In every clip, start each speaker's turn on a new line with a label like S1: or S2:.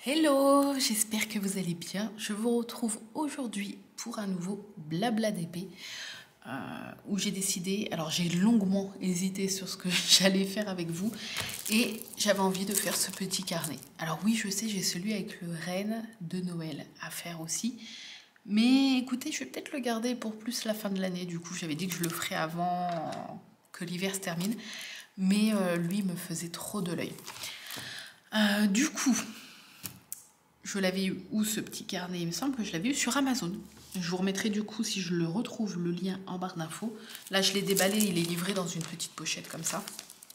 S1: Hello, j'espère que vous allez bien. Je vous retrouve aujourd'hui pour un nouveau blabla d'épée où j'ai décidé, alors j'ai longuement hésité sur ce que j'allais faire avec vous et j'avais envie de faire ce petit carnet. Alors oui, je sais, j'ai celui avec le renne de Noël à faire aussi. Mais écoutez, je vais peut-être le garder pour plus la fin de l'année. Du coup, j'avais dit que je le ferais avant que l'hiver se termine. Mais lui me faisait trop de l'œil. Du coup, je l'avais eu où ce petit carnet? Il me semble que je l'avais eu sur Amazon. Je vous remettrai du coup, si je le retrouve, le lien en barre d'infos. Là, je l'ai déballé, il est livré dans une petite pochette comme ça.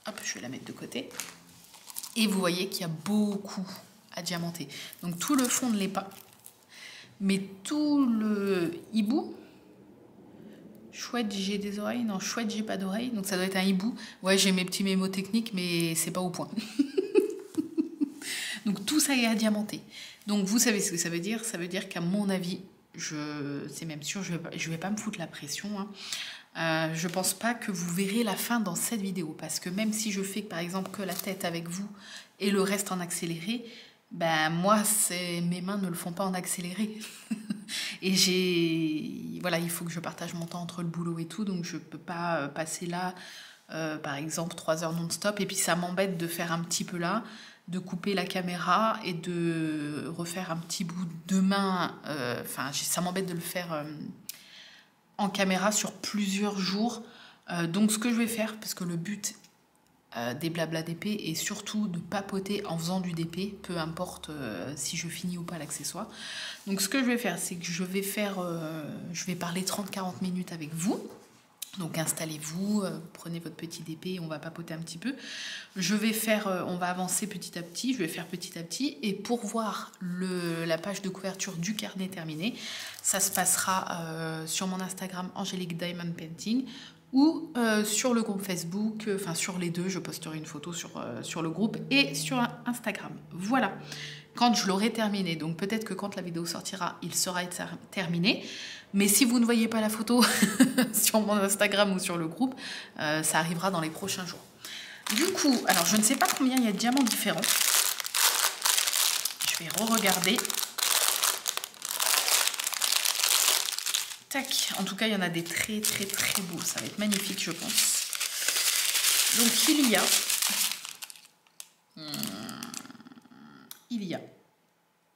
S1: Hop, je vais la mettre de côté. Et vous voyez qu'il y a beaucoup à diamanter. Donc tout le fond ne l'est pas. Mais tout le hibou... Chouette, j'ai des oreilles. Non, chouette, j'ai pas d'oreilles. Donc ça doit être un hibou. Ouais, j'ai mes petits mémos techniques, mais c'est pas au point. Donc tout ça est à diamanter. Donc vous savez ce que ça veut dire? Ça veut dire qu'à mon avis, c'est même sûr, je vais pas me foutre la pression. Je pense pas que vous verrez la fin dans cette vidéo. Parce que même si je fais par exemple que la tête avec vous et le reste en accéléré, ben moi, mes mains ne le font pas en accéléré. Et voilà, il faut que je partage mon temps entre le boulot et tout. Donc je peux pas passer là, par exemple, 3 heures non-stop. Et puis ça m'embête de faire un petit peu là, de couper la caméra et de refaire un petit bout de main. Enfin, ça m'embête de le faire en caméra sur plusieurs jours. Donc ce que je vais faire, parce que le but des blabla d'épée est surtout de papoter en faisant du DP, peu importe si je finis ou pas l'accessoire. Donc ce que je vais faire, c'est que je vais parler 30-40 minutes avec vous. Donc installez-vous, prenez votre petit DP, on va papoter un petit peu. On va avancer petit à petit, je vais faire petit à petit. Et pour voir la page de couverture du carnet terminé, ça se passera sur mon Instagram Angélique Diamond Painting ou sur le groupe Facebook, enfin sur les deux, je posterai une photo sur le groupe et sur Instagram. Voilà, quand je l'aurai terminé. Donc peut-être que quand la vidéo sortira, il sera terminé. Mais si vous ne voyez pas la photo sur mon Instagram ou sur le groupe, ça arrivera dans les prochains jours. Du coup, alors je ne sais pas combien il y a de diamants différents. Je vais re-regarder. Tac, en tout cas, il y en a des très très très beaux. Ça va être magnifique, je pense. Donc il y a,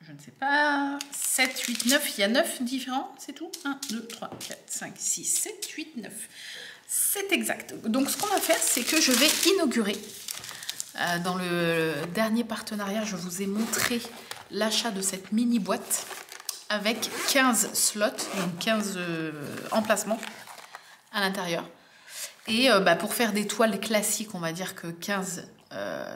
S1: je ne sais pas, 7, 8, 9, il y a 9 différents, c'est tout? 1, 2, 3, 4, 5, 6, 7, 8, 9. C'est exact. Donc ce qu'on va faire, c'est que je vais inaugurer. Dans le dernier partenariat, je vous ai montré l'achat de cette mini boîte avec 15 slots, donc 15 emplacements à l'intérieur. Et pour faire des toiles classiques, on va dire que 15,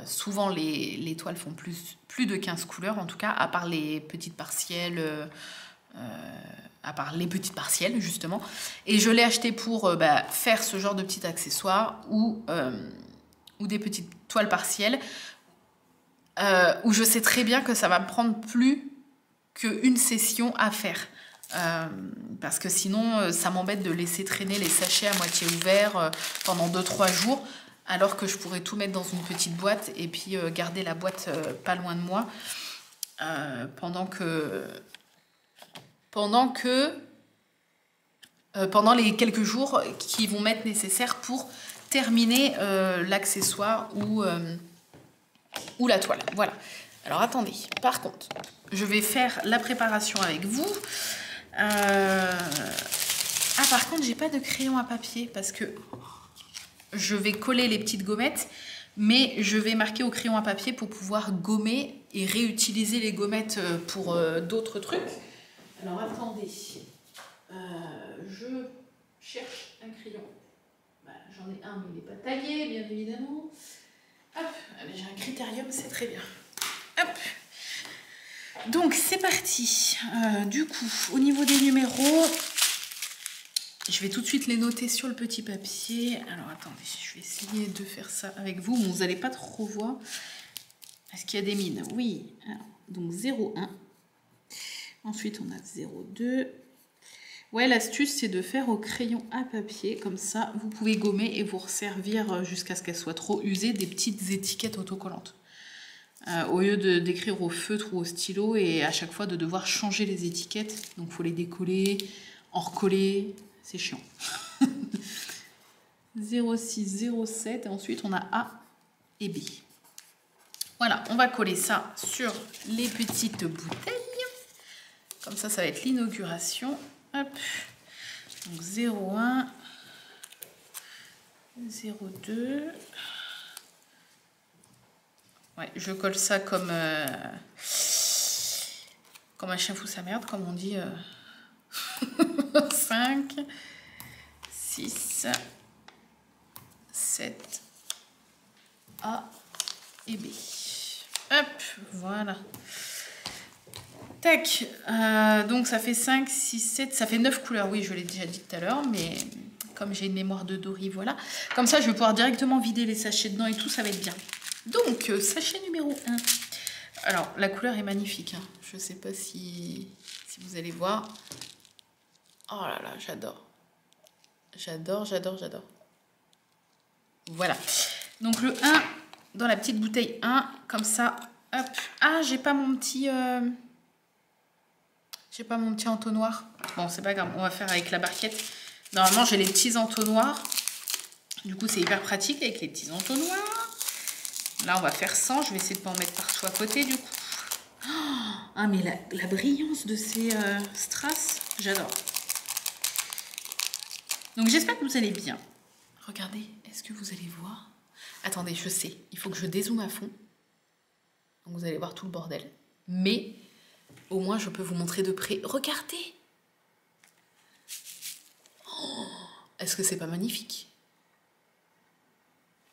S1: souvent les toiles font plus de 15 couleurs, en tout cas, à part les petites partielles, justement. Et je l'ai acheté pour faire ce genre de petit accessoire ou des petites toiles partielles où je sais très bien que ça va me prendre plus qu'une session à faire. Parce que sinon, ça m'embête de laisser traîner les sachets à moitié ouverts pendant 2-3 jours, alors que je pourrais tout mettre dans une petite boîte et puis garder la boîte pas loin de moi pendant les quelques jours qui vont m'être nécessaires pour terminer l'accessoire ou la toile. Voilà. Alors attendez, par contre, je vais faire la préparation avec vous. Par contre, j'ai pas de crayon à papier parce que je vais coller les petites gommettes, mais je vais marquer au crayon à papier pour pouvoir gommer et réutiliser les gommettes pour d'autres trucs. Alors attendez, je cherche un crayon. J'en ai un, mais il n'est pas taillé, bien évidemment. Hop, j'ai un critérium, c'est très bien. Hop. Donc c'est parti. Du coup, au niveau des numéros, je vais tout de suite les noter sur le petit papier. Alors attendez, je vais essayer de faire ça avec vous. Bon, vous n'allez pas trop voir. Est-ce qu'il y a des mines? Oui. Alors, donc 0,1. Ensuite, on a 0,2. Ouais, l'astuce, c'est de faire au crayon à papier. Comme ça, vous pouvez gommer et vous resservir jusqu'à ce qu'elle soit trop usée des petites étiquettes autocollantes. au lieu d'écrire au feutre ou au stylo et à chaque fois de devoir changer les étiquettes. Donc il faut les décoller, en recoller, c'est chiant. 06, 07 et ensuite on a A et B. Voilà, on va coller ça sur les petites bouteilles. Comme ça va être l'inauguration. Hop. Donc 01, 02. Ouais, je colle ça comme un chien fout sa merde, comme on dit. 5, 6, 7, A et B. Hop, voilà. Tac, donc ça fait 5, 6, 7, ça fait 9 couleurs. Oui, je l'ai déjà dit tout à l'heure, mais comme j'ai une mémoire de Dory, voilà. Comme ça, je vais pouvoir directement vider les sachets dedans et tout, ça va être bien. Donc, sachet numéro 1. Alors, la couleur est magnifique. Hein. Je ne sais pas si vous allez voir. Oh là là, j'adore. J'adore, j'adore, j'adore. Voilà. Donc, le 1 dans la petite bouteille 1, comme ça. Hop. Ah, j'ai pas mon petit entonnoir. Bon, c'est pas grave, on va faire avec la barquette. Normalement, j'ai les petits entonnoirs. Du coup, c'est hyper pratique avec les petits entonnoirs. Là, on va faire 100. Je vais essayer de ne pas en mettre partout à côté, du coup. Ah, mais la brillance de ces strass, j'adore. Donc, j'espère que vous allez bien. Regardez, est-ce que vous allez voir? Attendez, je sais, il faut que je dézoome à fond. Donc, vous allez voir tout le bordel. Mais, au moins, je peux vous montrer de près. Regardez! Oh, est-ce que c'est pas magnifique?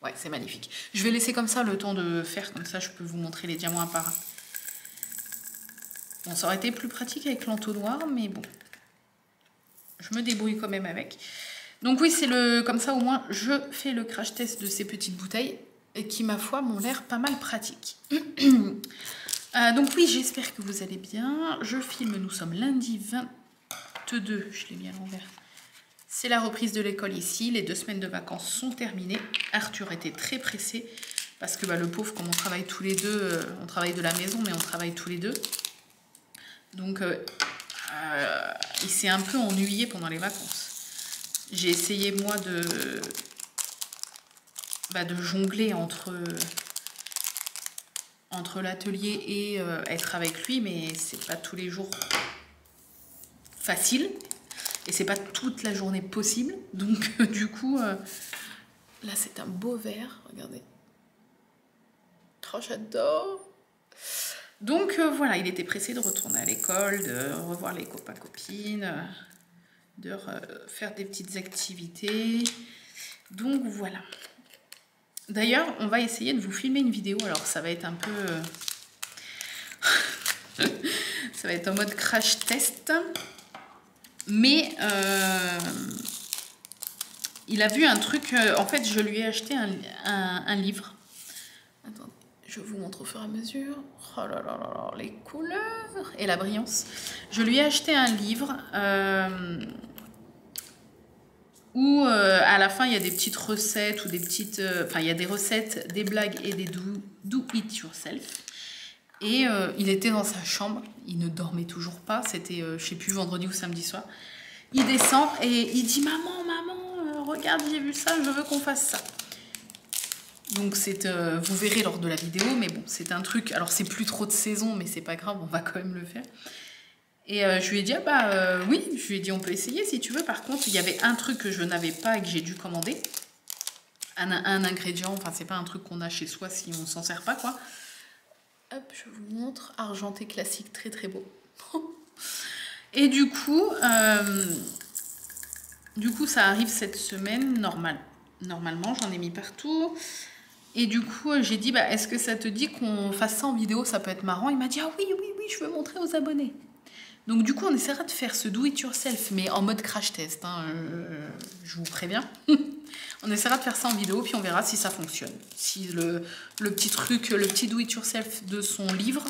S1: Ouais, c'est magnifique. Je vais laisser comme ça le temps de faire, comme ça je peux vous montrer les diamants un par un. Bon, ça aurait été plus pratique avec l'entonnoir, mais bon. Je me débrouille quand même avec. Donc oui, c'est comme ça au moins je fais le crash test de ces petites bouteilles, et qui, ma foi, m'ont l'air pas mal pratiques. Donc oui, j'espère que vous allez bien. Je filme, nous sommes lundi 22, je l'ai mis à l'envers. C'est la reprise de l'école ici, les 2 semaines de vacances sont terminées. Arthur était très pressé parce que le pauvre, comme on travaille tous les deux, on travaille de la maison, mais on travaille tous les deux. Donc il s'est un peu ennuyé pendant les vacances. J'ai essayé moi de jongler entre l'atelier et être avec lui, mais c'est pas tous les jours facile. Et c'est pas toute la journée possible. Donc, du coup, là, c'est un beau vert. Regardez. Oh, j'adore. Donc, voilà, il était pressé de retourner à l'école, de revoir les copains-copines, de faire des petites activités. Donc, voilà. D'ailleurs, on va essayer de vous filmer une vidéo. Alors, ça va être un peu... ça va être en mode crash test. Mais il a vu un truc, en fait je lui ai acheté un livre. Attendez, je vous montre au fur et à mesure. Oh là là là là, les couleurs et la brillance. Je lui ai acheté un livre où à la fin il y a des petites recettes ou des petites... Enfin il y a des recettes, des blagues et des do it yourself. Et il était dans sa chambre, il ne dormait toujours pas, c'était, je sais plus, vendredi ou samedi soir. Il descend et il dit « Maman, maman, regarde, j'ai vu ça, je veux qu'on fasse ça. » Donc vous verrez lors de la vidéo, mais bon, c'est un truc, alors c'est plus trop de saison, mais c'est pas grave, on va quand même le faire. Et je lui ai dit « Ah bah oui », je lui ai dit « On peut essayer si tu veux. » Par contre, il y avait un truc que je n'avais pas et que j'ai dû commander. Un ingrédient, enfin c'est pas un truc qu'on a chez soi si on s'en sert pas, quoi. Hop, je vous montre. Argenté classique, très très beau. Et du coup, ça arrive cette semaine, normalement, j'en ai mis partout. Et du coup, j'ai dit, est-ce que ça te dit qu'on fasse ça en vidéo? Ça peut être marrant. Il m'a dit, ah oui, oui, oui, je veux montrer aux abonnés. Donc du coup, on essaiera de faire ce do it yourself, mais en mode crash test, hein, je vous préviens. On essaiera de faire ça en vidéo, puis on verra si ça fonctionne. Si le petit truc, le petit do it yourself de son livre,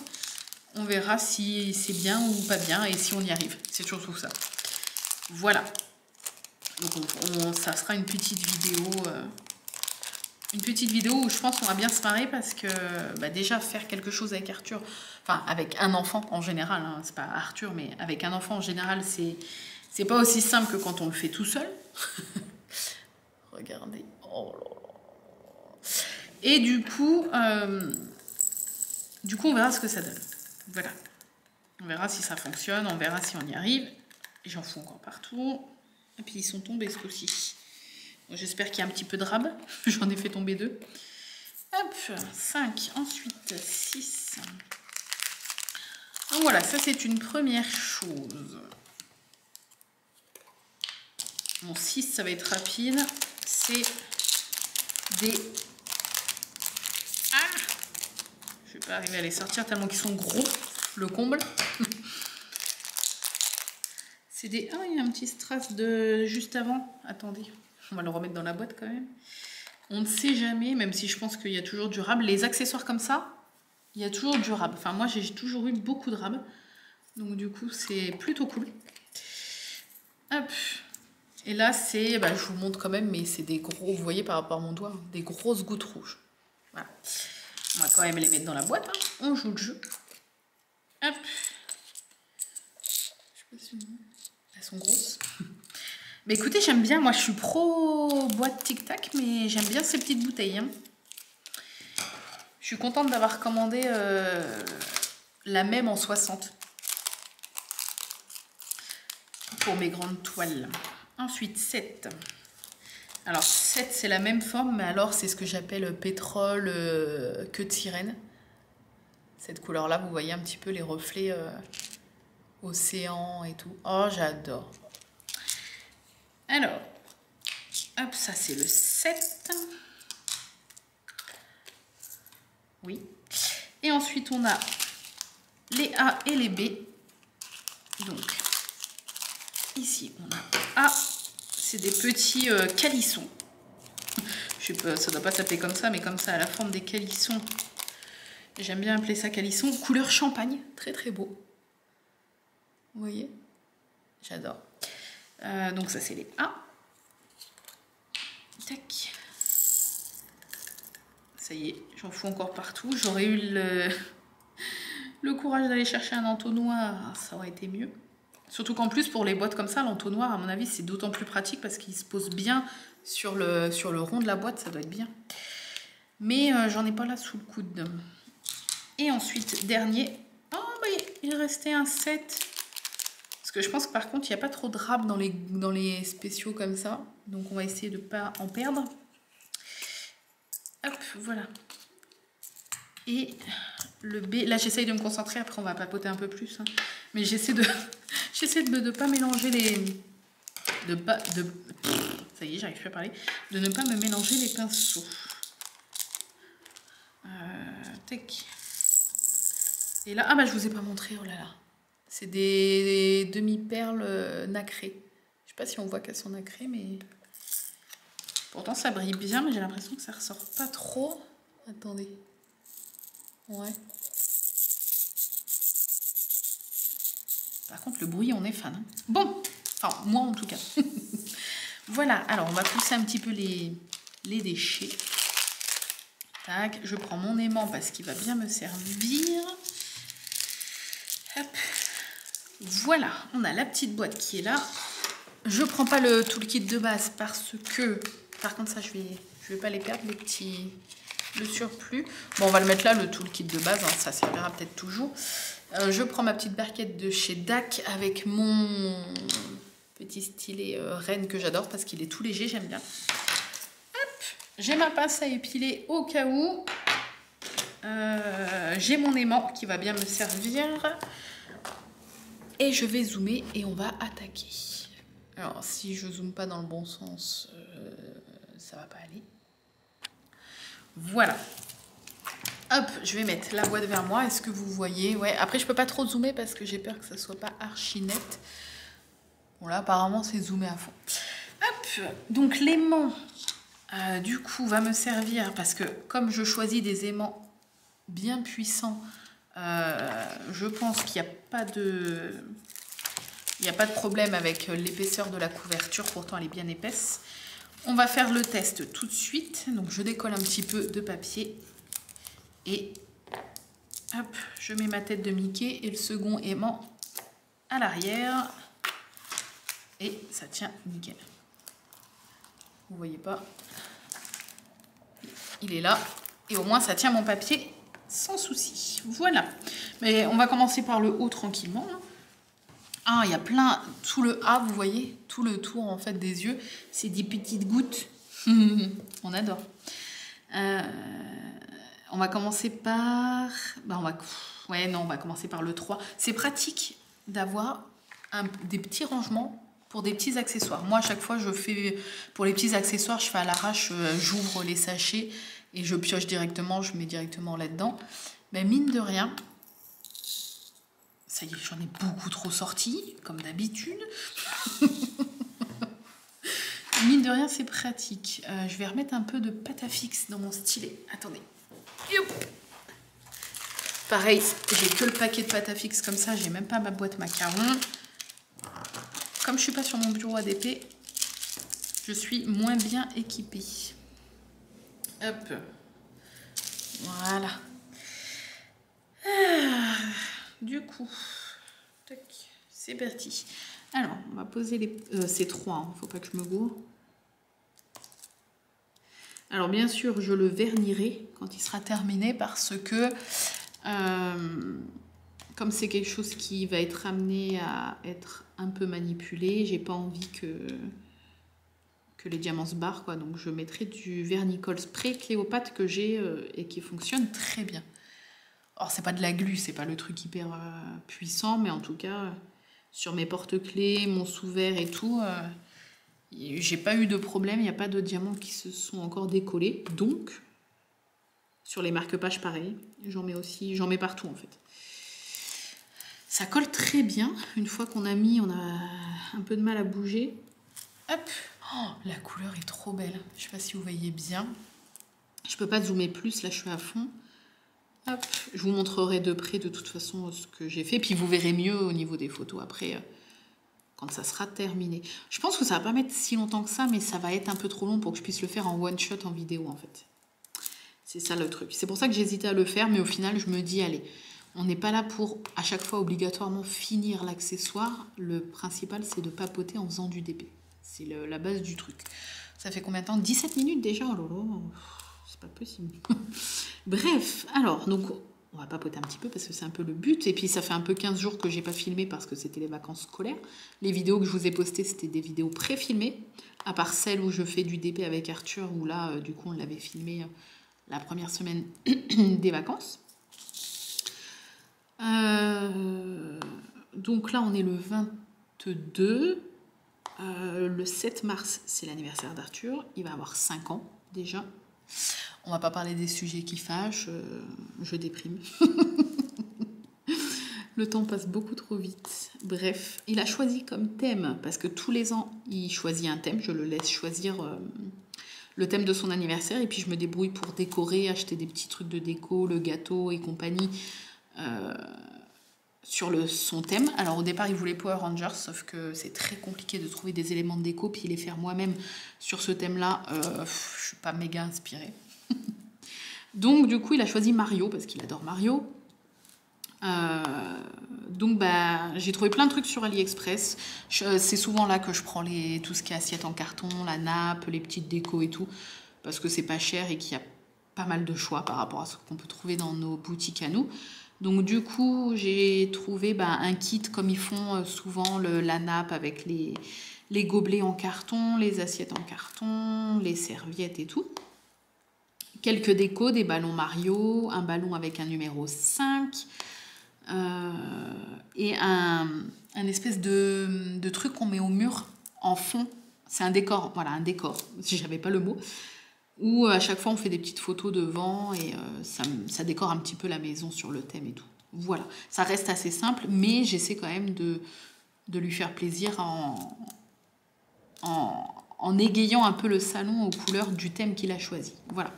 S1: on verra si c'est bien ou pas bien et si on y arrive. C'est surtout ça. Voilà. Donc ça sera une petite vidéo une petite vidéo où je pense qu'on va bien se marrer parce que bah, déjà faire quelque chose avec Arthur, enfin avec un enfant en général, hein, c'est pas Arthur, mais avec un enfant en général, c'est pas aussi simple que quand on le fait tout seul. Regardez. Oh là là. Et du coup, on verra ce que ça donne. Voilà. On verra si ça fonctionne, on verra si on y arrive. J'en fous encore partout. Et puis ils sont tombés ce coup-ci. J'espère qu'il y a un petit peu de rab. J'en ai fait tomber 2. Hop, 5, ensuite 6. Donc voilà, ça c'est une première chose. Bon, 6, ça va être rapide. C'est des... Ah! Je vais pas arriver à les sortir tellement qu'ils sont gros. Le comble. C'est des... Ah, il y a un petit strass de juste avant. Attendez. On va le remettre dans la boîte quand même. On ne sait jamais, même si je pense qu'il y a toujours du rab. Les accessoires comme ça, il y a toujours du rab. Enfin, moi, j'ai toujours eu beaucoup de rab. Donc, du coup, c'est plutôt cool. Hop. Et là, c'est... Bah, je vous montre quand même, mais c'est des gros... Vous voyez par rapport à mon doigt, hein, des grosses gouttes rouges. Voilà. On va quand même les mettre dans la boîte. Hein. On joue le jeu. Hop. Je sais pas si... Elles sont grosses. Mais écoutez, j'aime bien, moi je suis pro boîte Tic Tac, mais j'aime bien ces petites bouteilles. Hein. Je suis contente d'avoir commandé la même en 60 pour mes grandes toiles. Ensuite, 7. Alors 7, c'est la même forme, mais alors c'est ce que j'appelle pétrole queue de sirène. Cette couleur-là, vous voyez un petit peu les reflets océan et tout. Oh, j'adore. Alors, hop, ça c'est le 7. Oui. Et ensuite, on a les A et les B. Donc, ici, on a A. C'est des petits calissons. Je sais pas, ça doit pas s'appeler comme ça, mais comme ça, à la forme des calissons. J'aime bien appeler ça calisson. Couleur champagne. Très, très beau. Vous voyez? J'adore. Donc ça c'est les A. Tac. Ça y est, j'en fous encore partout. J'aurais eu le courage d'aller chercher un entonnoir, ça aurait été mieux. Surtout qu'en plus pour les boîtes comme ça, l'entonnoir à mon avis c'est d'autant plus pratique parce qu'il se pose bien sur le rond de la boîte, ça doit être bien. Mais j'en ai pas là sous le coude. Et ensuite, dernier. Oh bah il restait un 7. Parce que je pense que par contre, il n'y a pas trop de rab dans les spéciaux comme ça. Donc, on va essayer de ne pas en perdre. Hop, voilà. Et le B, là, j'essaye de me concentrer. Après, on va papoter un peu plus. Hein. Mais j'essaie de ne pas mélanger les... ça y est, j'arrive plus à parler. De ne pas me mélanger les pinceaux. Tac. Et là, ah bah, je vous ai pas montré. Oh là là. C'est des demi-perles nacrées. Je sais pas si on voit qu'elles sont nacrées, mais... Pourtant, ça brille bien, mais j'ai l'impression que ça ressort pas trop. Attendez. Ouais. Par contre, le bruit, on est fan. Hein. Bon. Enfin, moi en tout cas. Voilà. Alors, on va pousser un petit peu les déchets. Tac. Je prends mon aimant parce qu'il va bien me servir. Hop. Voilà, on a la petite boîte qui est là. Je prends pas tout le kit de base parce que... Par contre, ça, je vais pas les perdre, le surplus. Bon, on va le mettre là, tout le kit de base. Hein, ça servira peut-être toujours. Je prends ma petite barquette de chez DAC avec mon petit stylet reine que j'adore parce qu'il est tout léger, j'aime bien. Hop, j'ai ma pince à épiler au cas où. J'ai mon aimant qui va bien me servir. Et je vais zoomer et on va attaquer. Alors, si je zoome pas dans le bon sens, ça va pas aller. Voilà. Hop, je vais mettre la boîte vers moi. Est-ce que vous voyez? Ouais. Après, je peux pas trop zoomer parce que j'ai peur que ça soit pas archi net. Bon, là, apparemment, c'est zoomé à fond. Hop, donc l'aimant, du coup, va me servir parce que comme je choisis des aimants bien puissants, je pense qu'il n'y a pas de... Il n'y a pas de problème avec l'épaisseur de la couverture, pourtant elle est bien épaisse. On va faire le test tout de suite. Donc je décolle un petit peu de papier et hop, je mets ma tête de Mickey et le second aimant à l'arrière et ça tient nickel. Vous voyez pas, il est là et au moins ça tient mon papier sans souci. Voilà, mais on va commencer par le haut tranquillement. Ah, il y a plein, tout le A, vous voyez, tout le tour en fait des yeux, c'est des petites gouttes. On adore. On va commencer par... on va commencer par le 3. C'est pratique d'avoir des petits rangements pour des petits accessoires. Moi, à chaque fois, je fais... Pour les petits accessoires, je fais à l'arrache, j'ouvre les sachets et je pioche directement, je mets directement là-dedans. Mais mine de rien, ça y est, j'en ai beaucoup trop sorti, comme d'habitude. Mine de rien, c'est pratique. Je vais remettre un peu de pâte à fixe dans mon stylet. Attendez. Pareil, j'ai que le paquet de pâte à fixe comme ça, j'ai même pas ma boîte macarons. Comme je suis pas sur mon bureau ADP, je suis moins bien équipée. Hop. Voilà. Du coup, c'est parti. Alors, on va poser les... c'est 3, hein, faut pas que je me gourre. Alors, bien sûr, je le vernirai quand il sera terminé parce que, comme c'est quelque chose qui va être amené à être un peu manipulé, j'ai pas envie que les diamants se barrent, quoi. Donc, je mettrai du vernicole spray Cléopâtre que j'ai et qui fonctionne très bien. Alors, c'est pas de la glu, c'est pas le truc hyper puissant, mais en tout cas, sur mes porte-clés, mon sous-verre et tout... j'ai pas eu de problème, il n'y a pas de diamants qui se sont encore décollés. Donc, sur les marque-pages, pareil. J'en mets partout en fait. Ça colle très bien. Une fois qu'on a mis, on a un peu de mal à bouger. Hop, oh, la couleur est trop belle. Je sais pas si vous voyez bien. Je peux pas zoomer plus, là je suis à fond. Hop, je vous montrerai de près de toute façon ce que j'ai fait. Puis vous verrez mieux au niveau des photos après. Quand ça sera terminé. Je pense que ça va pas mettre si longtemps que ça, mais ça va être un peu trop long pour que je puisse le faire en one shot en vidéo en fait. C'est ça le truc. C'est pour ça que j'hésitais à le faire, mais au final je me dis allez, on n'est pas là pour à chaque fois obligatoirement finir l'accessoire. Le principal c'est de papoter en faisant du DP. C'est la base du truc. Ça fait combien de temps? 17 minutes déjà? Oh là là, c'est pas possible. Bref, alors donc... On va papoter un petit peu parce que c'est un peu le but. Et puis ça fait un peu 15 jours que j'ai pas filmé parce que c'était les vacances scolaires. Les vidéos que je vous ai postées, c'était des vidéos pré-filmées. À part celle où je fais du DP avec Arthur, où là, du coup, on l'avait filmé la première semaine des vacances. Donc là, on est le 22. Le 7 mars, c'est l'anniversaire d'Arthur. Il va avoir 5 ans déjà. On va pas parler des sujets qui fâchent, je déprime. Le temps passe beaucoup trop vite. Bref, il a choisi comme thème, parce que tous les ans, il choisit un thème, je le laisse choisir le thème de son anniversaire, et puis je me débrouille pour décorer, acheter des petits trucs de déco, le gâteau et compagnie, sur son thème. Alors au départ, il voulait Power Rangers, sauf que c'est très compliqué de trouver des éléments de déco, puis les faire moi-même sur ce thème-là, je suis pas méga inspirée. Donc du coup il a choisi Mario parce qu'il adore Mario. Donc j'ai trouvé plein de trucs sur AliExpress. C'est souvent là que je prends tout ce qui est assiette en carton, la nappe, les petites décos et tout, parce que c'est pas cher et qu'il y a pas mal de choix par rapport à ce qu'on peut trouver dans nos boutiques à nous. Donc du coup j'ai trouvé un kit comme ils font souvent, la nappe avec les gobelets en carton, les assiettes en carton, les serviettes et tout. Quelques décos, des ballons Mario, un ballon avec un numéro 5 et un espèce de truc qu'on met au mur en fond. C'est un décor, voilà, un décor, si j'avais pas le mot, où à chaque fois on fait des petites photos devant et ça décore un petit peu la maison sur le thème et tout. Voilà, ça reste assez simple, mais j'essaie quand même de lui faire plaisir en égayant un peu le salon aux couleurs du thème qu'il a choisi. Voilà.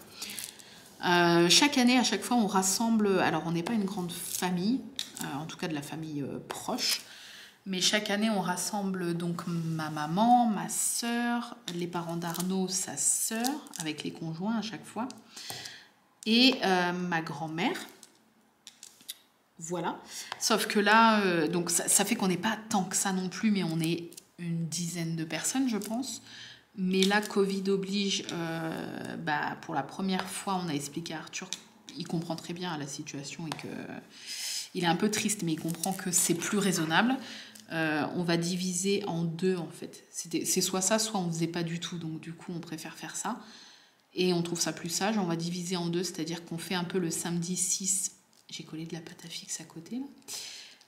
S1: Chaque année, à chaque fois, on rassemble... Alors, on n'est pas une grande famille, en tout cas de la famille proche. Mais chaque année, on rassemble donc ma maman, ma sœur, les parents d'Arnaud, sa sœur, avec les conjoints à chaque fois, et ma grand-mère. Voilà. Sauf que là, donc ça fait qu'on n'est pas tant que ça non plus, mais on est une dizaine de personnes, je pense. Mais là, Covid oblige, pour la première fois, on a expliqué à Arthur, il comprend très bien la situation et que il est un peu triste, mais il comprend que c'est plus raisonnable. On va diviser en deux, en fait. C'est soit ça, soit on ne faisait pas du tout. Donc, du coup, on préfère faire ça. Et on trouve ça plus sage. On va diviser en deux, c'est-à-dire qu'on fait un peu le samedi 6. J'ai collé de la pâte à fixe à côté, là.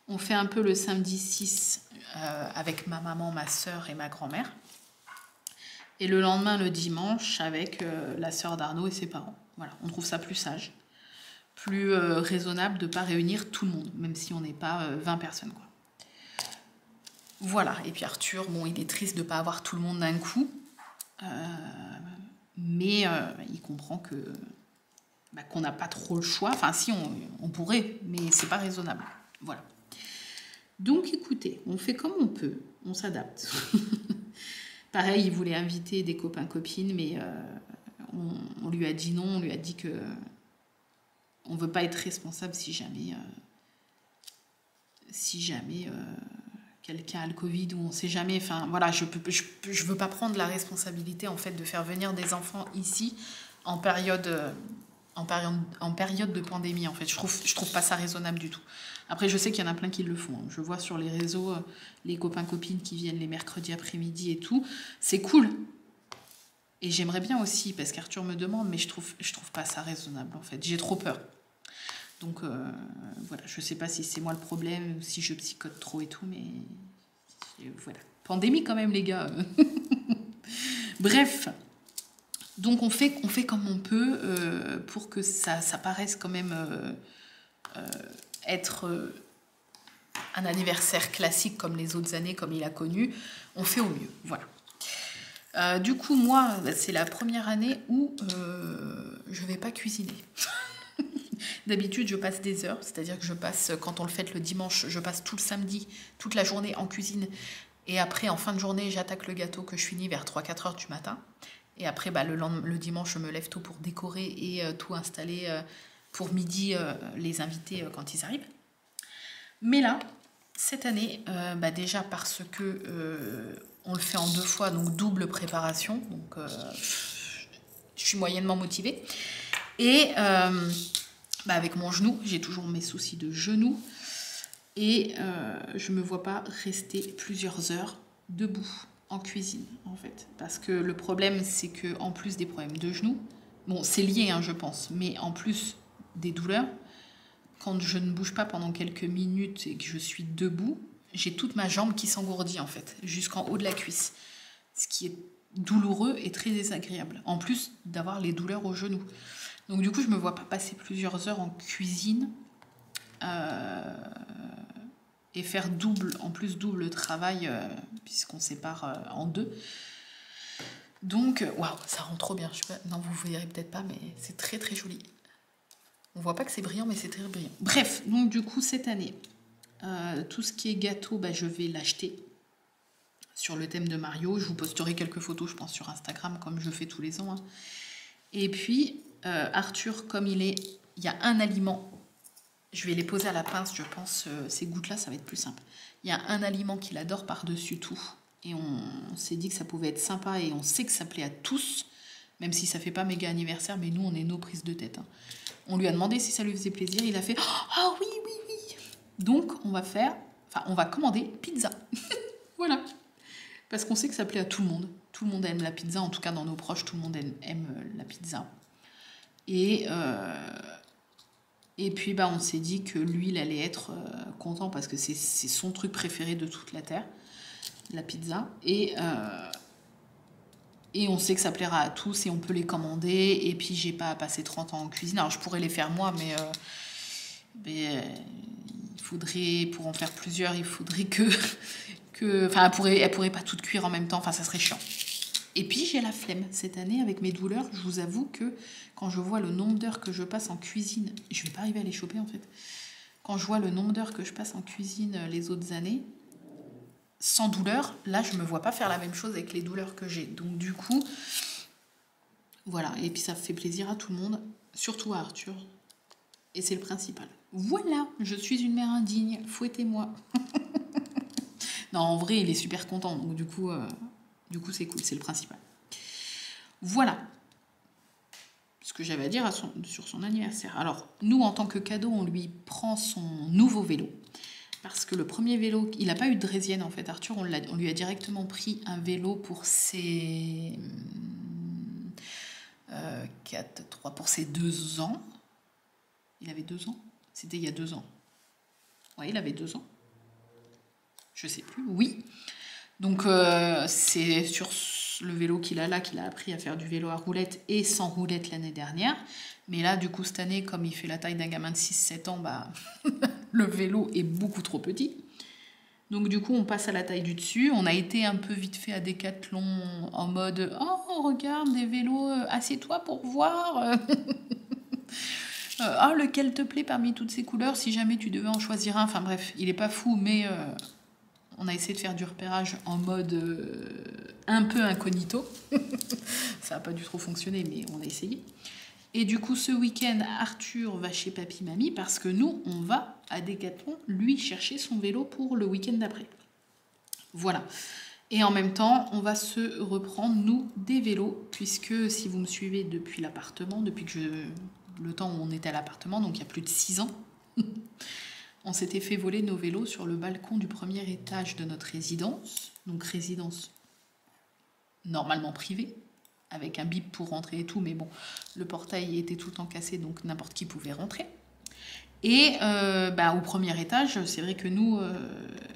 S1: On fait un peu le samedi 6 avec ma maman, ma sœur et ma grand-mère. Et le lendemain, le dimanche, avec la sœur d'Arnaud et ses parents. Voilà, on trouve ça plus sage, plus raisonnable de ne pas réunir tout le monde, même si on n'est pas 20 personnes, quoi. Voilà, et puis Arthur, bon, il est triste de ne pas avoir tout le monde d'un coup, mais il comprend que qu'on n'a pas trop le choix. Enfin, si, on pourrait, mais c'est pas raisonnable. Voilà. Donc, écoutez, on fait comme on peut, on s'adapte. Pareil, il voulait inviter des copains-copines, mais on lui a dit non, on lui a dit que on ne veut pas être responsable si jamais quelqu'un a le Covid ou on ne sait jamais. Enfin, voilà, je veux pas prendre la responsabilité en fait de faire venir des enfants ici en période de pandémie. En fait, je trouve pas ça raisonnable du tout. Après, je sais qu'il y en a plein qui le font. Je vois sur les réseaux les copains-copines qui viennent les mercredis après-midi et tout. C'est cool. Et j'aimerais bien aussi, parce qu'Arthur me demande, mais je trouve pas ça raisonnable, en fait. J'ai trop peur. Donc, voilà, je sais pas si c'est moi le problème, ou si je psychote trop et tout, mais voilà. Pandémie quand même, les gars. Bref. Donc, on fait comme on peut pour que ça paraisse quand même être un anniversaire classique comme les autres années, comme il a connu. On fait au mieux, voilà. Du coup, moi, c'est la première année où je vais pas cuisiner. D'habitude, je passe des heures, c'est-à-dire que je passe, quand on le fête le dimanche, je passe tout le samedi, toute la journée en cuisine. Et après, en fin de journée, j'attaque le gâteau que je finis vers 3-4 heures du matin. Et après, le dimanche, je me lève tôt pour décorer et tout installer pour midi, les invités quand ils arrivent. Mais là, cette année, déjà parce que on le fait en 2 fois, donc double préparation, donc je suis moyennement motivée. Et avec mon genou, j'ai toujours mes soucis de genou, et je me vois pas rester plusieurs heures debout en cuisine, en fait. Parce que le problème, c'est que en plus des problèmes de genou, bon, c'est lié, hein, je pense, mais en plus des douleurs, quand je ne bouge pas pendant quelques minutes et que je suis debout, j'ai toute ma jambe qui s'engourdit, en fait, jusqu'en haut de la cuisse. Ce qui est douloureux et très désagréable, en plus d'avoir les douleurs au genou. Donc du coup, je ne me vois pas passer plusieurs heures en cuisine et faire double travail, puisqu'on sépare en 2. Donc, waouh, ça rend trop bien. Je sais pas, non, vous ne verrez peut-être pas, mais c'est très très joli. On voit pas que c'est brillant, mais c'est très brillant. Bref, donc du coup, cette année, tout ce qui est gâteau, je vais l'acheter sur le thème de Mario. Je vous posterai quelques photos, je pense, sur Instagram, comme je fais tous les ans. Hein. Et puis, Arthur, comme il y a un aliment, je vais les poser à la pince, je pense, ces gouttes-là, ça va être plus simple. Il y a un aliment qu'il adore par-dessus tout. Et on s'est dit que ça pouvait être sympa et on sait que ça plaît à tous, même si ça fait pas méga anniversaire, mais nous, on est nos prises de tête. Hein. On lui a demandé si ça lui faisait plaisir, il a fait « Ah oui, oui, oui !» Donc, on va commander pizza. Voilà. Parce qu'on sait que ça plaît à tout le monde. Tout le monde aime la pizza, en tout cas dans nos proches, tout le monde aime la pizza. Et puis, on s'est dit que lui, il allait être content parce que c'est son truc préféré de toute la Terre, la pizza. Et on sait que ça plaira à tous et on peut les commander. Et puis, j'ai pas à passer 30 ans en cuisine. Alors, je pourrais les faire moi, mais il faudrait, pour en faire plusieurs, il faudrait enfin, elle pourrait pas toutes cuire en même temps. Enfin, ça serait chiant. Et puis, j'ai la flemme. Cette année, avec mes douleurs, je vous avoue que quand je vois le nombre d'heures que je passe en cuisine, je vais pas arriver à les choper, en fait. Quand je vois le nombre d'heures que je passe en cuisine les autres années, sans douleur. Là, je me vois pas faire la même chose avec les douleurs que j'ai. Donc du coup, voilà. Et puis ça fait plaisir à tout le monde, surtout à Arthur. Et c'est le principal. Voilà, je suis une mère indigne. Fouettez-moi. Non, en vrai, il est super content. Donc du coup c'est cool, c'est le principal. Voilà ce que j'avais à dire sur son anniversaire. Alors, nous, en tant que cadeau, on lui prend son nouveau vélo. Parce que le premier vélo, il n'a pas eu de draisienne en fait. Arthur, on lui a directement pris un vélo pour ses pour ses 2 ans. Il avait 2 ans. C'était il y a 2 ans. Ouais, il avait 2 ans. Je sais plus. Oui. Donc c'est sur le vélo qu'il a là qu'il a appris à faire du vélo à roulette et sans roulette l'année dernière. Mais là, du coup, cette année, comme il fait la taille d'un gamin de 6-7 ans, bah, le vélo est beaucoup trop petit. Donc du coup, on passe à la taille du dessus. On a été un peu vite fait à Decathlon en mode « Oh, regarde, des vélos, assieds-toi pour voir Ah, lequel te plaît parmi toutes ces couleurs si jamais tu devais en choisir un. » Enfin bref, il est pas fou, mais on a essayé de faire du repérage en mode un peu incognito. Ça n'a pas dû trop fonctionner, mais on a essayé. Et du coup, ce week-end, Arthur va chez Papy-Mamie parce que nous, on va à Decathlon lui chercher son vélo pour le week-end d'après. Voilà. Et en même temps, on va se reprendre, nous, des vélos, puisque si vous me suivez depuis l'appartement, depuis que le temps où on était à l'appartement, donc il y a plus de 6 ans, on s'était fait voler nos vélos sur le balcon du premier étage de notre résidence, donc résidence normalement privée, avec un bip pour rentrer et tout, mais bon, le portail était tout le temps cassé, donc n'importe qui pouvait rentrer. Et au premier étage, c'est vrai que nous,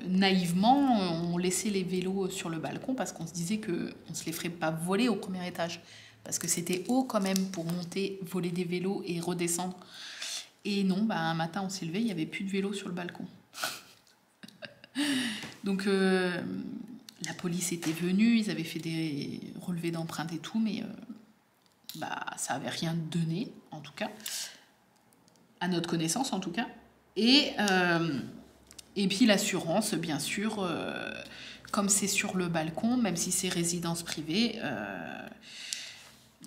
S1: naïvement, on laissait les vélos sur le balcon parce qu'on se disait qu'on ne se les ferait pas voler au premier étage. Parce que c'était haut quand même pour monter, voler des vélos et redescendre. Et non, un matin, on s'est levé, il n'y avait plus de vélos sur le balcon. Donc, la police était venue, ils avaient fait des relevés d'empreintes et tout, mais ça n'avait rien donné, en tout cas. À notre connaissance en tout cas. Et puis l'assurance, bien sûr, comme c'est sur le balcon, même si c'est résidence privée,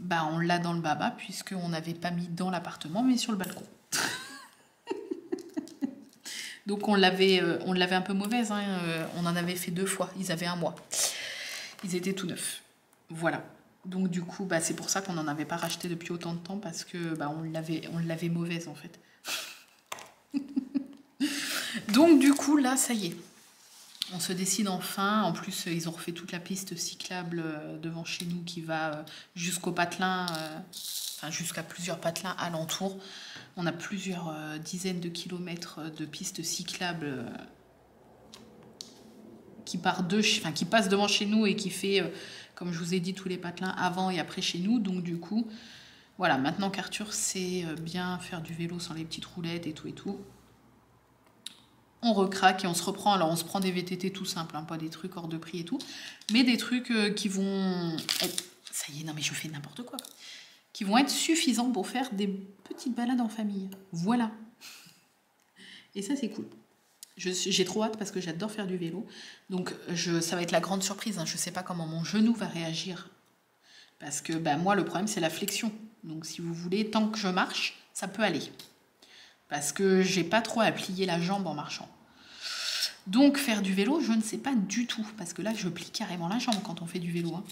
S1: on l'a dans le baba, puisqu'on n'avait pas mis dans l'appartement, mais sur le balcon. Donc on l'avait un peu mauvaise, hein, on en avait fait 2 fois, ils avaient 1 mois. Ils étaient tout neufs. Voilà. Donc du coup, c'est pour ça qu'on n'en avait pas racheté depuis autant de temps, parce que on l'avait mauvaise en fait. Donc du coup, là, ça y est. On se décide enfin. En plus, ils ont refait toute la piste cyclable devant chez nous qui va jusqu'au patelin, jusqu'à plusieurs patelins alentour. On a plusieurs dizaines de kilomètres de pistes cyclables qui passent devant chez nous et qui fait, comme je vous ai dit, tous les patelins avant et après chez nous. Donc du coup, voilà, maintenant qu'Arthur sait bien faire du vélo sans les petites roulettes et tout, on recraque et on se reprend. Alors on se prend des VTT tout simples, hein, pas des trucs hors de prix et tout, mais des trucs qui vont être... Ça y est, non mais je fais n'importe quoi. Qui vont être suffisants pour faire des petites balades en famille. Voilà. Et ça c'est cool. J'ai trop hâte parce que j'adore faire du vélo. Donc ça va être la grande surprise. Hein. Je ne sais pas comment mon genou va réagir. Parce que moi, le problème, c'est la flexion. Donc si vous voulez, tant que je marche, ça peut aller. Parce que j'ai pas trop à plier la jambe en marchant. Donc faire du vélo, je ne sais pas du tout. Parce que là, je plie carrément la jambe quand on fait du vélo. Hein.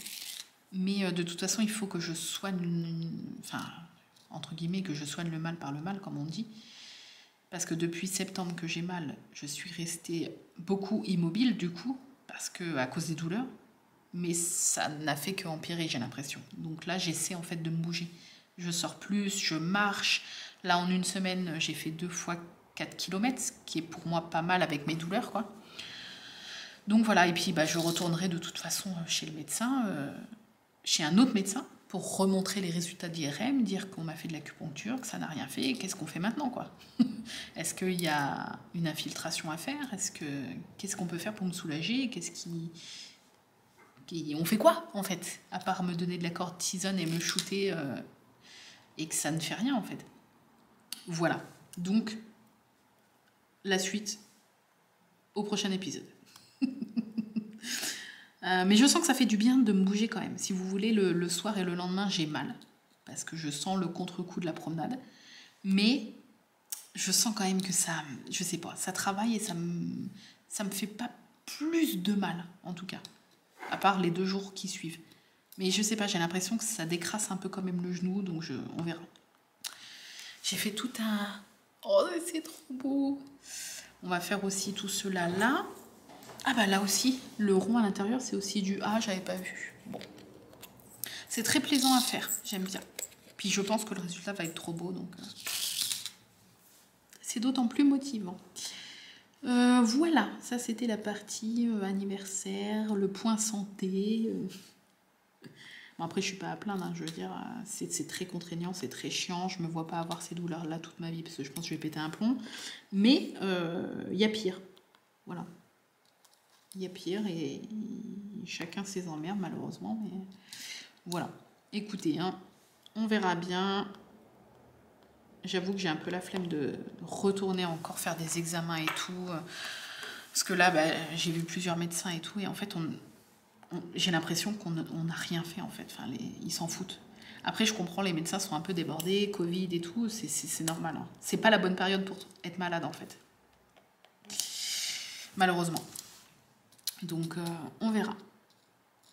S1: Mais de toute façon, il faut que je soigne... entre guillemets, que je soigne le mal par le mal, comme on dit. Parce que depuis septembre que j'ai mal, je suis restée beaucoup immobile du coup, à cause des douleurs. Mais ça n'a fait qu'empirer, j'ai l'impression. Donc là, j'essaie en fait de me bouger. Je sors plus, je marche. Là, en 1 semaine, j'ai fait 2 fois 4 km, ce qui est pour moi pas mal avec mes douleurs, quoi. Donc voilà, et puis je retournerai de toute façon chez le médecin, chez un autre médecin, pour remontrer les résultats d'IRM, dire qu'on m'a fait de l'acupuncture, que ça n'a rien fait, qu'est-ce qu'on fait maintenant, quoi. Est-ce qu'il y a une infiltration à faire? Qu'est-ce qu'on peut faire pour me soulager? On fait quoi, en fait? À part me donner de la cortisone et me shooter, et que ça ne fait rien, en fait. Voilà. Donc, la suite au prochain épisode. Mais je sens que ça fait du bien de me bouger quand même. Si vous voulez, le soir et le lendemain, j'ai mal. Parce que je sens le contre-coup de la promenade. Mais je sens quand même que ça, je sais pas, ça travaille et ça me fait pas plus de mal, en tout cas. À part les 2 jours qui suivent. Mais je sais pas, j'ai l'impression que ça décrasse un peu quand même le genou, donc on verra. J'ai fait tout un... Oh, c'est trop beau. On va faire aussi tout cela là. Ah bah là aussi, le rond à l'intérieur, c'est aussi du... Ah, j'avais pas vu. Bon. C'est très plaisant à faire, j'aime bien. Puis je pense que le résultat va être trop beau, donc... c'est d'autant plus motivant. Voilà, ça c'était la partie anniversaire, le point santé. Bon, après, je suis pas à plaindre, hein, je veux dire, c'est très contraignant, c'est très chiant. Je me vois pas avoir ces douleurs-là toute ma vie parce que je pense que je vais péter un plomb. Mais il y a pire. Voilà. Il y a pire et chacun ses emmerdes, malheureusement. Mais voilà. Écoutez, hein, on verra bien. J'avoue que j'ai un peu la flemme de retourner encore faire des examens et tout. Parce que là, bah, j'ai vu plusieurs médecins et tout. Et en fait, j'ai l'impression qu'on n'a rien fait, en fait. Enfin, ils s'en foutent. Après, je comprends, les médecins sont un peu débordés, Covid et tout. C'est normal. Hein. C'est pas la bonne période pour être malade, en fait. Malheureusement. Donc, on verra.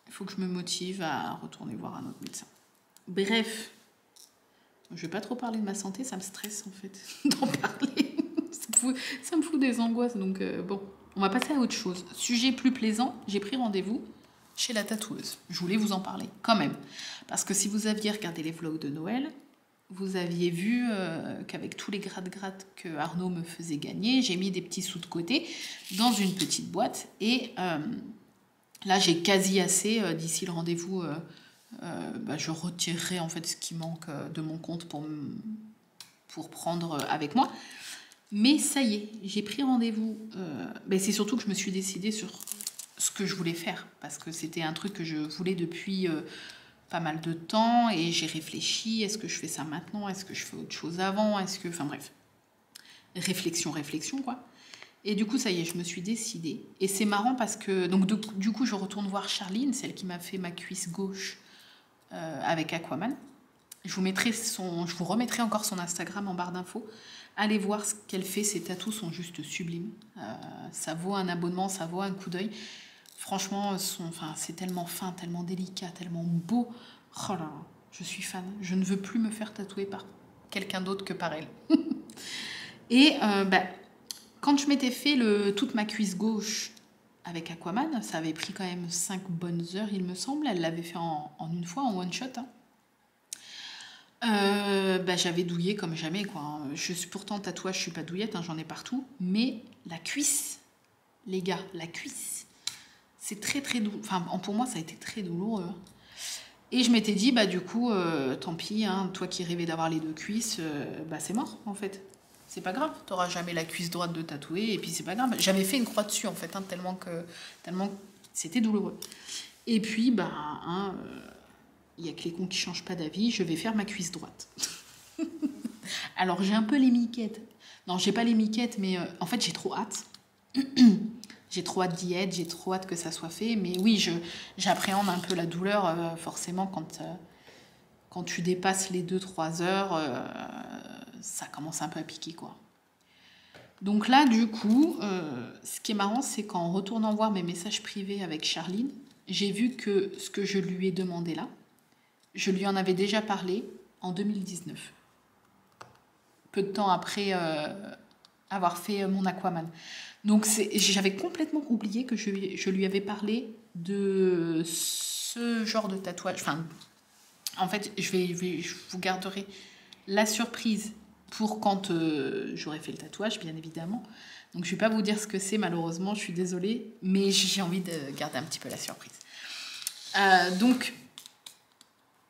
S1: Il faut que je me motive à retourner voir un autre médecin. Bref. Je vais pas trop parler de ma santé, ça me stresse en fait d'en parler. Ça me fout des angoisses, donc bon. On va passer à autre chose. Sujet plus plaisant, j'ai pris rendez-vous chez la tatoueuse. Je voulais vous en parler quand même. Parce que si vous aviez regardé les vlogs de Noël, vous aviez vu qu'avec tous les gratte-gratte que Arnaud me faisait gagner, j'ai mis des petits sous de côté dans une petite boîte. Et là, j'ai quasi assez d'ici le rendez-vous... bah, je retirerai en fait ce qui manque de mon compte pour prendre avec moi. Mais ça y est, j'ai pris rendez-vous. Ben c'est surtout que je me suis décidée sur ce que je voulais faire. Parce que c'était un truc que je voulais depuis pas mal de temps. Et j'ai réfléchi, est-ce que je fais ça maintenant? Est-ce que je fais autre chose avant? Est-ce que... Enfin bref. Réflexion quoi. Et du coup, ça y est, je me suis décidée. Et c'est marrant parce que... Donc du coup, je retourne voir Charline, celle qui m'a fait ma cuisse gauche avec Aquaman. Je vous remettrai encore son Instagram en barre d'infos. Allez voir ce qu'elle fait, ses tatous sont juste sublimes. Ça vaut un abonnement, ça vaut un coup d'œil. Franchement, c'est tellement fin, tellement délicat, tellement beau. Oh là là, je suis fan. Je ne veux plus me faire tatouer par quelqu'un d'autre que par elle. Et quand je m'étais fait toute ma cuisse gauche avec Aquaman, ça avait pris quand même 5 bonnes heures, il me semble. Elle l'avait fait en une fois, en one shot. J'avais douillé comme jamais, quoi. Je suis pourtant tatouage, je suis pas douillette, hein, j'en ai partout. Mais la cuisse, les gars, la cuisse, c'est très très douloureux. Enfin, pour moi, ça a été très douloureux. Et je m'étais dit, du coup, tant pis, hein, toi qui rêvais d'avoir les 2 cuisses, c'est mort, en fait. C'est pas grave, t'auras jamais la cuisse droite de tatouer, et puis c'est pas grave. J'avais fait une croix dessus, en fait, hein, tellement que c'était douloureux. Et puis, il y a que les cons qui changent pas d'avis, je vais faire ma cuisse droite. Alors, j'ai un peu les miquettes. Non, j'ai pas les miquettes, mais en fait, j'ai trop hâte. J'ai trop hâte d'y être, j'ai trop hâte que ça soit fait. Mais oui, j'appréhende un peu la douleur, forcément, quand tu dépasses les 2-3 heures, ça commence un peu à piquer, quoi. Donc là, du coup, ce qui est marrant, c'est qu'en retournant voir mes messages privés avec Charline, j'ai vu que ce que je lui ai demandé là, je lui en avais déjà parlé en 2019. Peu de temps après avoir fait mon Aquaman. Donc j'avais complètement oublié que je lui avais parlé de ce genre de tatouage. Enfin, en fait, je vous garderai la surprise pour quand j'aurai fait le tatouage, bien évidemment. Donc je ne vais pas vous dire ce que c'est, malheureusement, je suis désolée, mais j'ai envie de garder un petit peu la surprise. Donc,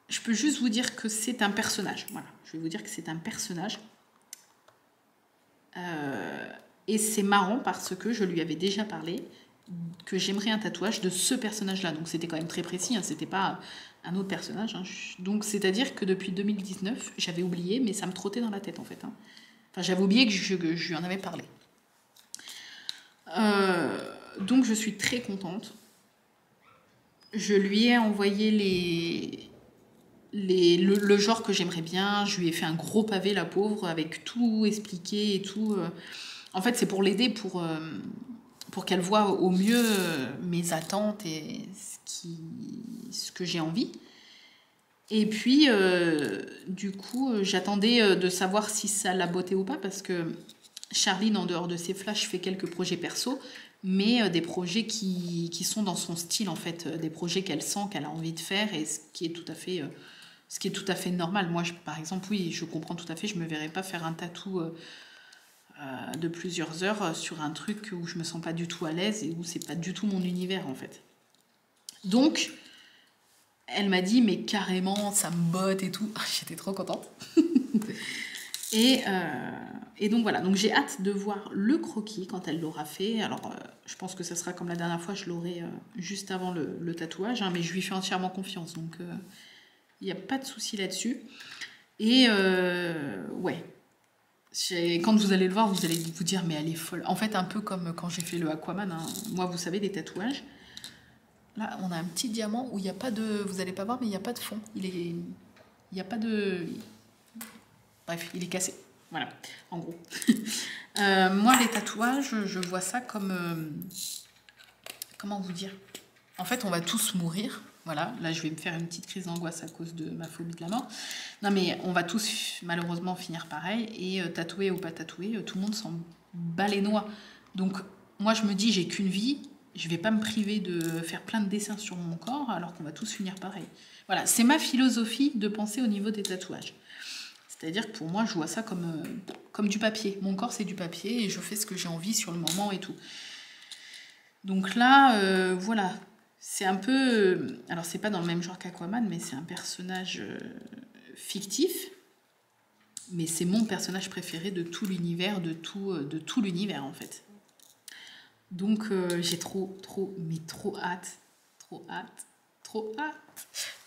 S1: je peux juste vous dire que c'est un personnage. Voilà, je vais vous dire que c'est un personnage. Et c'est marrant parce que je lui avais déjà parlé que j'aimerais un tatouage de ce personnage-là. Donc c'était quand même très précis, hein, c'était pas un autre personnage. Hein. Donc c'est-à-dire que depuis 2019, j'avais oublié, mais ça me trottait dans la tête en fait. Hein. Enfin, j'avais oublié que je lui en avais parlé. Donc je suis très contente. je lui ai envoyé le genre que j'aimerais bien. Je lui ai fait un gros pavé, la pauvre, avec tout expliqué et tout. En fait, c'est pour l'aider, pour qu'elle voit au mieux mes attentes et ce que j'ai envie. Et puis, du coup, j'attendais de savoir si ça la bottait ou pas, parce que Charline, en dehors de ses flashs, fait quelques projets perso, mais des projets qui sont dans son style, en fait, des projets qu'elle sent qu'elle a envie de faire, et ce qui est tout à fait normal. Moi, par exemple, oui, je comprends tout à fait, je me verrais pas faire un tatou de plusieurs heures sur un truc où je me sens pas du tout à l'aise et où c'est pas du tout mon univers, en fait. Donc, elle m'a dit, mais carrément, ça me botte et tout. J'étais trop contente. Et, donc voilà, donc j'ai hâte de voir le croquis quand elle l'aura fait. Alors, je pense que ça sera comme la dernière fois, je l'aurai juste avant le tatouage, hein, mais je lui fais entièrement confiance, donc il n'y a pas de souci là-dessus. Et ouais, quand vous allez le voir, vous allez vous dire, mais elle est folle. En fait, un peu comme quand j'ai fait le Aquaman, hein. Moi, vous savez, des tatouages. Là, on a un petit diamant où il n'y a pas de... Vous n'allez pas voir, mais il n'y a pas de fond. Il n'y a pas de... Bref, il est cassé. Voilà, en gros. Moi, les tatouages, je vois ça comme... comment vous dire? En fait, on va tous mourir. Voilà, là, je vais me faire une petite crise d'angoisse à cause de ma phobie de la mort. Non, mais on va tous, malheureusement, finir pareil. Et tatoué ou pas tatoué, tout le monde s'en bat les noix. Donc, moi, je me dis, j'ai qu'une vie. Je vais pas me priver de faire plein de dessins sur mon corps, alors qu'on va tous finir pareil. Voilà, c'est ma philosophie de penser au niveau des tatouages. C'est-à-dire que pour moi, je vois ça comme du papier. Mon corps, c'est du papier et je fais ce que j'ai envie sur le moment et tout. Donc là, voilà. C'est un peu... alors, c'est pas dans le même genre qu'Aquaman, mais c'est un personnage fictif. Mais c'est mon personnage préféré de tout l'univers, de tout l'univers, en fait. Donc, j'ai trop hâte. Trop hâte.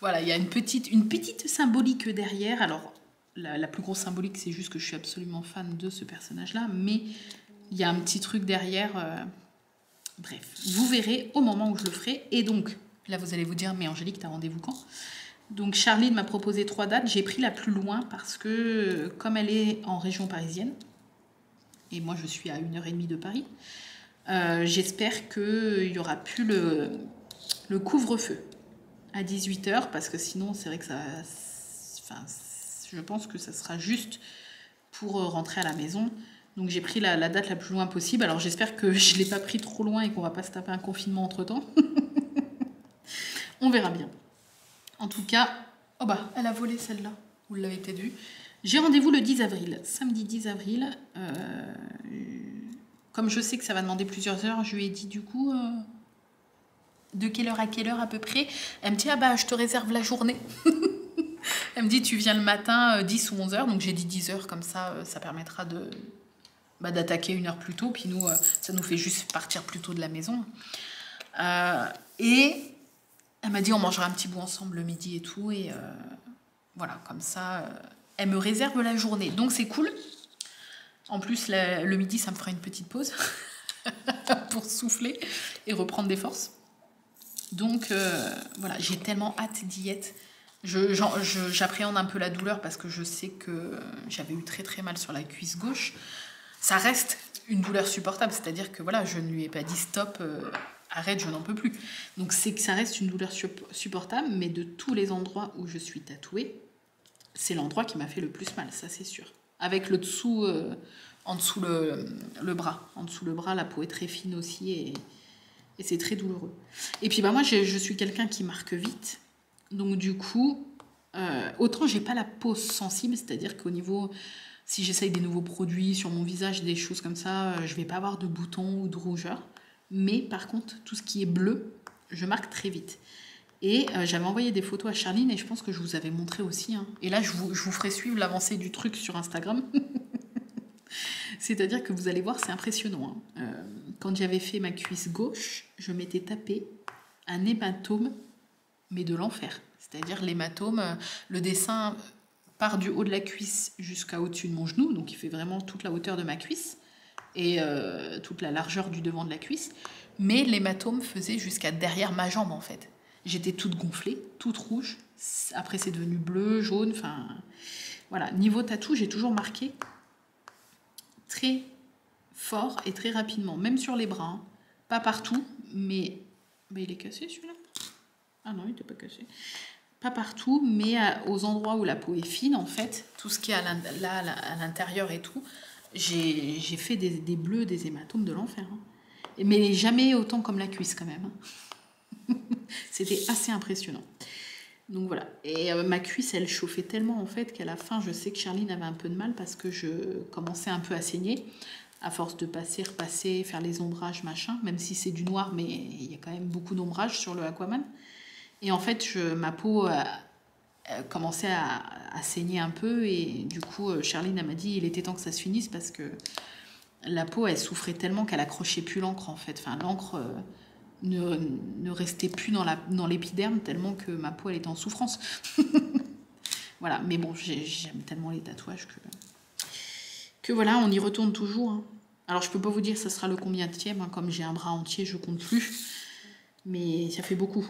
S1: Voilà, il y a une petite symbolique derrière. Alors, la plus grosse symbolique, c'est juste que je suis absolument fan de ce personnage-là, mais il y a un petit truc derrière. Bref, vous verrez au moment où je le ferai. Et donc, là, vous allez vous dire, mais Angélique, t'as rendez-vous quand? Donc, Charline m'a proposé 3 dates. J'ai pris la plus loin parce que, comme elle est en région parisienne, et moi, je suis à 1h30 de Paris, j'espère qu'il n'y aura plus le couvre-feu à 18h, parce que sinon, c'est vrai que ça... Enfin, je pense que ça sera juste pour rentrer à la maison. Donc j'ai pris la date la plus loin possible. Alors j'espère que je ne l'ai pas pris trop loin et qu'on va pas se taper un confinement entre-temps. On verra bien. En tout cas, oh bah, elle a volé celle-là. Vous l'avez peut-être vu. J'ai rendez-vous le 10 avril, samedi 10 avril. Comme je sais que ça va demander plusieurs heures, je lui ai dit du coup... de quelle heure à quelle heure à peu près? Elle me dit, ah bah je te réserve la journée. Elle me dit, tu viens le matin 10 ou 11 heures. Donc j'ai dit 10 heures, comme ça, ça permettra d'attaquer 1 heure plus tôt. Puis nous, ça nous fait juste partir plus tôt de la maison. Et elle m'a dit, on mangera un petit bout ensemble le midi et tout. Et voilà, comme ça, elle me réserve la journée. Donc c'est cool. En plus, le midi, ça me fera une petite pause pour souffler et reprendre des forces. Donc voilà, j'ai tellement hâte d'y être. J'appréhende un peu la douleur parce que je sais que j'avais eu très mal sur la cuisse gauche. Ça reste une douleur supportable, c'est-à-dire que voilà, je ne lui ai pas dit stop, arrête, je n'en peux plus. Donc c'est que ça reste une douleur supportable, mais de tous les endroits où je suis tatouée, c'est l'endroit qui m'a fait le plus mal, ça c'est sûr. Avec le dessous, en dessous le bras. En dessous le bras, la peau est très fine aussi et c'est très douloureux. Et puis bah moi, je suis quelqu'un qui marque vite. Donc du coup, autant j'ai pas la peau sensible, c'est-à-dire qu'au niveau, si j'essaye des nouveaux produits sur mon visage, des choses comme ça, je vais pas avoir de boutons ou de rougeur. Mais par contre, tout ce qui est bleu, je marque très vite. Et j'avais envoyé des photos à Charline et je pense que je vous avais montré aussi. Hein. Et là, je vous ferai suivre l'avancée du truc sur Instagram. C'est-à-dire que vous allez voir, c'est impressionnant. Hein. Quand j'avais fait ma cuisse gauche, je m'étais tapé un hématome, mais de l'enfer. C'est-à-dire l'hématome, le dessin part du haut de la cuisse jusqu'à au-dessus de mon genou, donc il fait vraiment toute la hauteur de ma cuisse et toute la largeur du devant de la cuisse. Mais l'hématome faisait jusqu'à derrière ma jambe, en fait. J'étais toute gonflée, toute rouge. Après, c'est devenu bleu, jaune, enfin... Voilà, niveau tatou, j'ai toujours marqué très fort et très rapidement, même sur les bras. Hein. Pas partout, mais il est cassé celui-là. Ah non, il n'était pas cassé. Pas partout, mais aux endroits où la peau est fine, en fait, tout ce qui est à l'intérieur et tout, j'ai fait des bleus, des hématomes de l'enfer. Hein. Mais jamais autant comme la cuisse quand même. Hein. C'était assez impressionnant. Donc voilà. Et ma cuisse, elle chauffait tellement en fait qu'à la fin, je sais que Charline avait un peu de mal parce que je commençais un peu à saigner. À force de passer, repasser, faire les ombrages, machin, même si c'est du noir, mais il y a quand même beaucoup d'ombrages sur le Aquaman. Et en fait, ma peau commençait à saigner un peu et du coup, Charline elle m'a dit il était temps que ça se finisse parce que la peau, elle souffrait tellement qu'elle accrochait plus l'encre en fait. Enfin, l'encre ne restait plus dans l'épiderme tellement que ma peau, elle était en souffrance. Voilà, mais bon, j'aime tellement les tatouages que voilà, on y retourne toujours. Hein. Alors, je peux pas vous dire ça sera le combienième, hein, comme j'ai un bras entier, je compte plus. Mais ça fait beaucoup.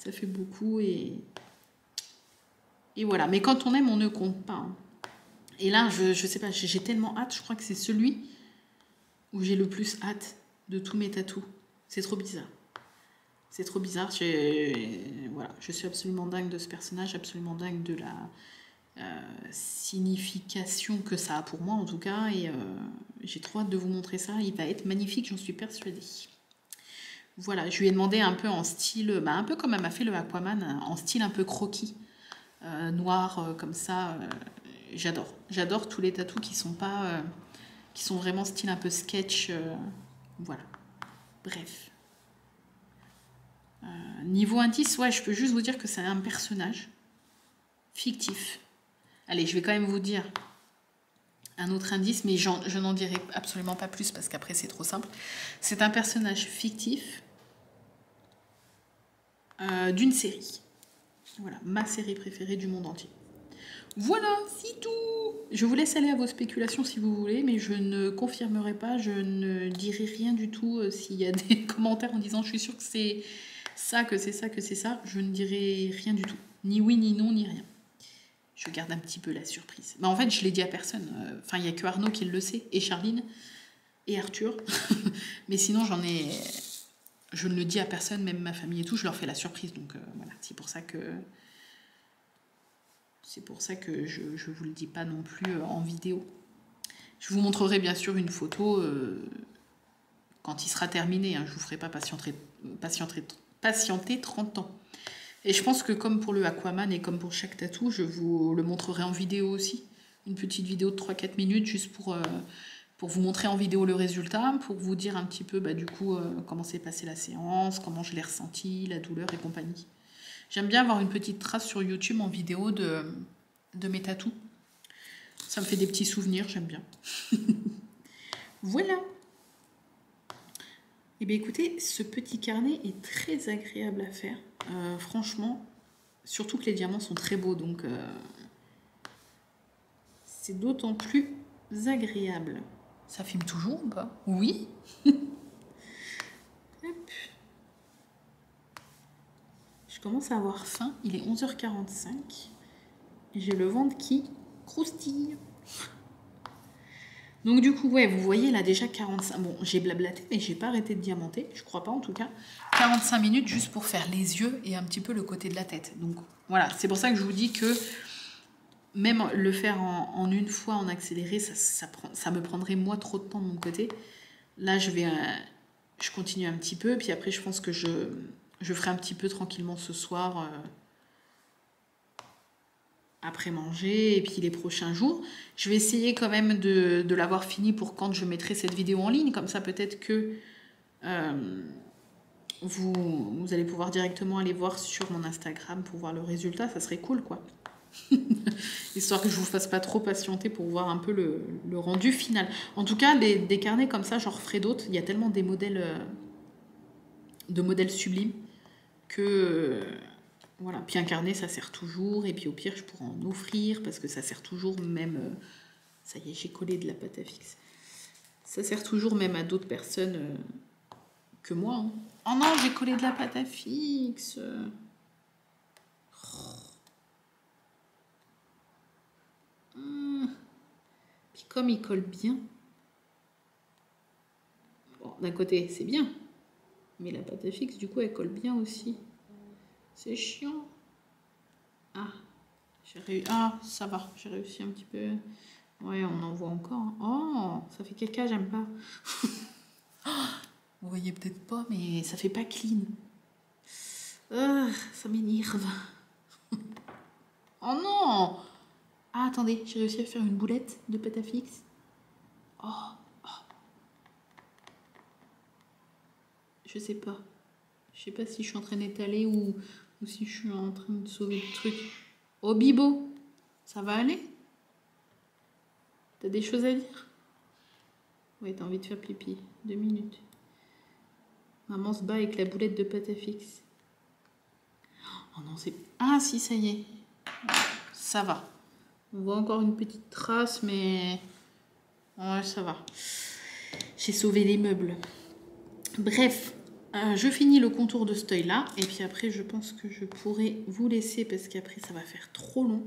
S1: Ça fait beaucoup et voilà. Mais quand on aime, on ne compte pas. Hein. Et là, je sais pas, j'ai tellement hâte. Je crois que c'est celui où j'ai le plus hâte de tous mes tatous. C'est trop bizarre. C'est trop bizarre. Voilà, je suis absolument dingue de ce personnage, absolument dingue de la signification que ça a pour moi en tout cas. Et j'ai trop hâte de vous montrer ça. Il va être magnifique, j'en suis persuadée. Voilà, je lui ai demandé un peu en style, un peu comme elle m'a fait le Aquaman, en style un peu croquis, noir comme ça. J'adore tous les tatous qui sont pas, qui sont vraiment style un peu sketch. Voilà. Bref. Niveau indice, ouais, je peux juste vous dire que c'est un personnage fictif. Allez, je vais quand même vous dire un autre indice, mais je n'en dirai absolument pas plus parce qu'après c'est trop simple. C'est un personnage fictif d'une série. Voilà, ma série préférée du monde entier. Voilà, c'est tout. Je vous laisse aller à vos spéculations si vous voulez, mais je ne confirmerai pas, je ne dirai rien du tout s'il y a des commentaires en disant je suis sûre que c'est ça, que c'est ça, que c'est ça. Je ne dirai rien du tout. Ni oui, ni non, ni rien. Je garde un petit peu la surprise. En fait, je l'ai dit à personne. Enfin, il n'y a que Arnaud qui le sait, et Charline, et Arthur. Mais sinon, je ne le dis à personne, même ma famille et tout, je leur fais la surprise. Donc voilà, c'est pour ça que je ne vous le dis pas non plus en vidéo. Je vous montrerai bien sûr une photo quand il sera terminé. Hein. Je ne vous ferai pas patienter 30 ans. Et je pense que comme pour le Aquaman et comme pour chaque tatou, je vous le montrerai en vidéo aussi. Une petite vidéo de 3-4 minutes juste pour vous montrer en vidéo le résultat, pour vous dire un petit peu du coup comment s'est passée la séance, comment je l'ai ressenti, la douleur et compagnie. J'aime bien avoir une petite trace sur YouTube en vidéo de mes tatous. Ça me fait des petits souvenirs, j'aime bien. Voilà. Et bien écoutez, ce petit carnet est très agréable à faire. Franchement, surtout que les diamants sont très beaux, donc c'est d'autant plus agréable. Ça filme toujours ou pas? Oui. Hop. Je commence à avoir faim, il est 11h45. Et j'ai le ventre qui croustille. Donc du coup, ouais, vous voyez là déjà 45... Bon, j'ai blablaté, mais j'ai pas arrêté de diamanter, je crois pas en tout cas. 45 minutes juste pour faire les yeux et un petit peu le côté de la tête. Donc voilà, c'est pour ça que je vous dis que même le faire en une fois en accéléré, ça me prendrait moi trop de temps de mon côté. Là, je continue un petit peu, puis après je pense que je ferai un petit peu tranquillement ce soir... après manger et puis les prochains jours. Je vais essayer quand même de l'avoir fini pour quand je mettrai cette vidéo en ligne. Comme ça, peut-être que vous allez pouvoir directement aller voir sur mon Instagram pour voir le résultat. Ça serait cool, quoi. Histoire que je vous fasse pas trop patienter pour voir un peu le rendu final. En tout cas, des carnets comme ça, j'en referai d'autres. Il y a tellement des modèles sublimes que... voilà, puis un carnet ça sert toujours, et puis au pire je pourrais en offrir parce que ça sert toujours même, ça y est j'ai collé de la pâte à fixe, ça sert toujours même à d'autres personnes que moi. Hein. Oh non, j'ai collé de la pâte à fixe. Puis comme il colle bien. Bon, d'un côté, c'est bien. Mais la pâte à fixe, du coup, elle colle bien aussi. C'est chiant. Ah, ah, ça va. J'ai réussi un petit peu. Ouais, on en voit encore. Oh, ça fait caca, j'aime pas. Vous voyez peut-être pas, mais ça fait pas clean. Ça m'énerve. Oh non! Ah, attendez, j'ai réussi à faire une boulette de pâte à fixe. Oh, oh. Je sais pas. Je sais pas si je suis en train d'étaler ou si je suis en train de sauver le truc. Oh, Bibo, ça va aller? T'as des choses à dire? Ouais, t'as envie de faire pipi. 2 minutes. Maman se bat avec la boulette de pâte à fixe. Oh non, c'est... Ah si, ça y est. Ça va. On voit encore une petite trace, mais... Ouais, ça va. J'ai sauvé les meubles. Bref, je finis le contour de ce œil-là. Et puis après, je pense que je pourrais vous laisser parce qu'après, ça va faire trop long.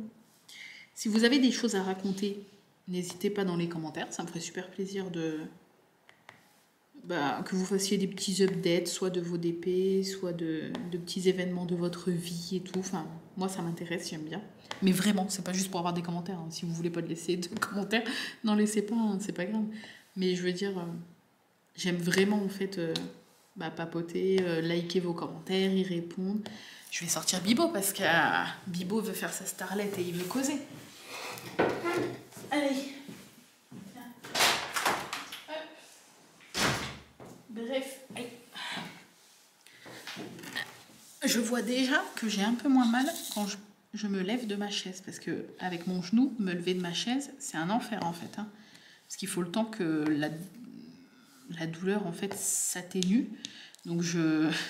S1: Si vous avez des choses à raconter, n'hésitez pas dans les commentaires. Ça me ferait super plaisir de... que vous fassiez des petits updates, soit de vos DP, soit de petits événements de votre vie et tout. Enfin, moi, ça m'intéresse, j'aime bien. Mais vraiment, c'est pas juste pour avoir des commentaires. Hein. Si vous voulez pas de laisser de commentaires, n'en laissez pas, hein, c'est pas grave. Mais je veux dire, j'aime vraiment, en fait, papoter, liker vos commentaires, y répondre. Je vais sortir Bibo parce que Bibo veut faire sa starlette et il veut causer. Allez. Bref, je vois déjà que j'ai un peu moins mal quand je me lève de ma chaise. Parce que avec mon genou, me lever de ma chaise, c'est un enfer en fait. Hein. Parce qu'il faut le temps que la douleur en fait s'atténue. Donc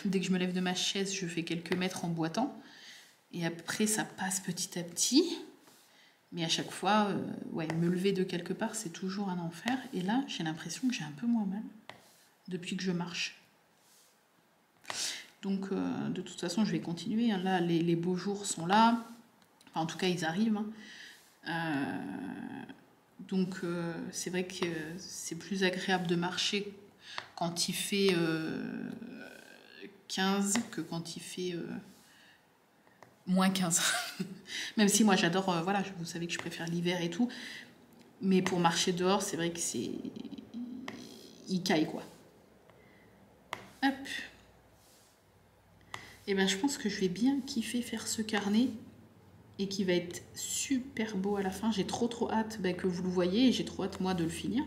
S1: dès que je me lève de ma chaise, je fais quelques mètres en boitant. Et après, ça passe petit à petit. Mais à chaque fois, me lever de quelque part, c'est toujours un enfer. Et là, j'ai l'impression que j'ai un peu moins mal depuis que je marche. Donc, de toute façon, je vais continuer. Hein. Là, les beaux jours sont là. Enfin, en tout cas, ils arrivent. Hein. Donc, c'est vrai que c'est plus agréable de marcher quand il fait 15 que quand il fait moins 15. Même si moi, j'adore... voilà, vous savez que je préfère l'hiver et tout. Mais pour marcher dehors, c'est vrai que c'est... Il caille, quoi. Hop. Et ben je pense que je vais bien kiffer faire ce carnet et qui va être super beau à la fin. J'ai trop hâte que vous le voyez et j'ai trop hâte moi de le finir.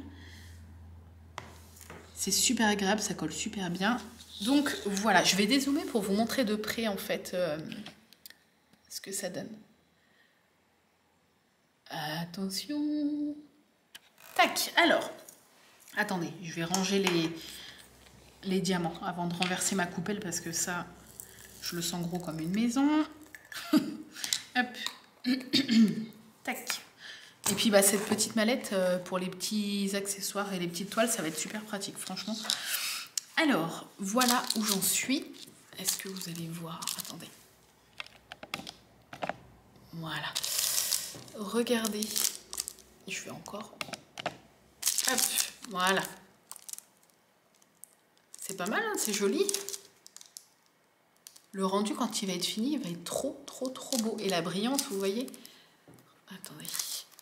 S1: C'est super agréable, ça colle super bien. Donc voilà, je vais dézoomer pour vous montrer de près en fait ce que ça donne. Attention. Tac, alors. Attendez, je vais ranger les diamants avant de renverser ma coupelle parce que ça, je le sens gros comme une maison. Hop. Tac. Et puis cette petite mallette pour les petits accessoires et les petites toiles, ça va être super pratique, franchement. Alors, voilà où j'en suis. Est-ce que vous allez voir? Attendez. Voilà. Regardez. Je vais encore... Hop, voilà. C'est pas mal, hein, c'est joli. Le rendu, quand il va être fini, il va être trop beau. Et la brillante, vous voyez? Attendez,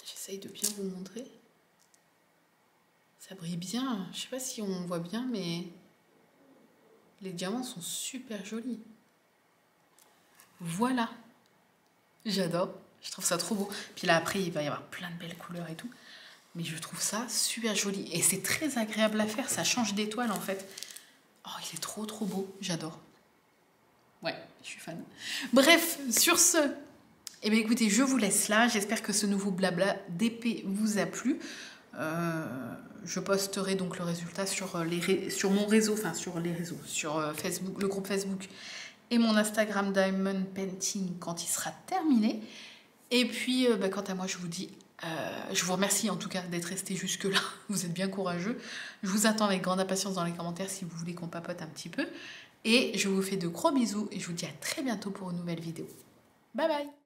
S1: j'essaye de bien vous montrer. Ça brille bien. Je sais pas si on voit bien, mais les diamants sont super jolis. Voilà. J'adore. Je trouve ça trop beau. Puis là, après, il va y avoir plein de belles couleurs et tout. Mais je trouve ça super joli. Et c'est très agréable à faire. Ça change d'étoile, en fait. Oh, il est trop beau. J'adore. Ouais, je suis fan. Bref, sur ce, eh bien, écoutez, je vous laisse là. J'espère que ce nouveau blabla d'épée vous a plu. Je posterai donc le résultat sur mon réseau, enfin sur les réseaux, sur Facebook, le groupe Facebook et mon Instagram Diamond Painting quand il sera terminé. Et puis, quant à moi, je vous dis Je vous remercie en tout cas d'être resté jusque-là. Vous êtes bien courageux. Je vous attends avec grande impatience dans les commentaires si vous voulez qu'on papote un petit peu. Et je vous fais de gros bisous et je vous dis à très bientôt pour une nouvelle vidéo. Bye bye!